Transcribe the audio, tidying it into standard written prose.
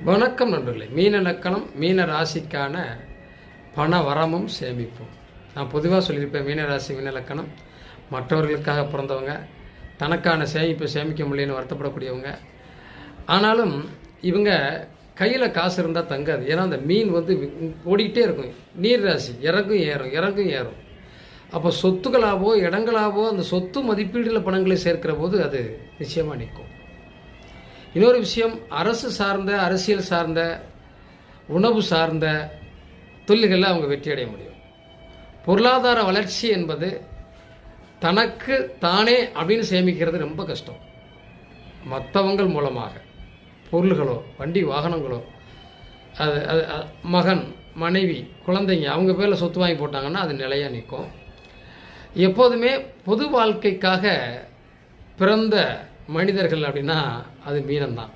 வணக்கம் நண்பர்களே. மீன லக்கணம் மீன ராசிக்கான பண வரமும் சேமிப்பும். நான் பொதுவாக சொல்லியிருப்பேன், மீன ராசி மீன லக்கணம் மற்றவர்களுக்காக பிறந்தவங்க, தனக்கான சேமிப்பை சேமிக்க முடியலன்னு வருத்தப்படக்கூடியவங்க. ஆனாலும் இவங்க கையில் காசு இருந்தால் தங்காது. ஏன்னா அந்த மீன் ஓடிக்கிட்டே இருக்கும். நீர் ராசி இறங்கும் ஏறும் இறங்கும் ஏறும். அப்போ சொத்துக்களாவோ இடங்களாவோ அந்த சொத்து மதிப்பீடுல பணங்களை சேர்க்கிற போது அது நிச்சயமாக நிற்கும். இன்னொரு விஷயம், அரசு சார்ந்த அரசியல் சார்ந்த உணவு சார்ந்த தொழில்களில் அவங்க வெற்றி அடைய முடியும். பொருளாதார வளர்ச்சி என்பது தனக்கு தானே அப்படின்னு சேமிக்கிறது ரொம்ப கஷ்டம். மற்றவங்கள் மூலமாக பொருள்களோ வண்டி வாகனங்களோ அது அது மகன் மனைவி குழந்தைங்க அவங்க பேரில் சொத்து வாங்கி போட்டாங்கன்னா அது நிலையாக நிற்கும். எப்போதுமே பொது வாழ்க்கைக்காக பிறந்த மனிதர்கள் அப்படின்னா அது மீனம்தான்.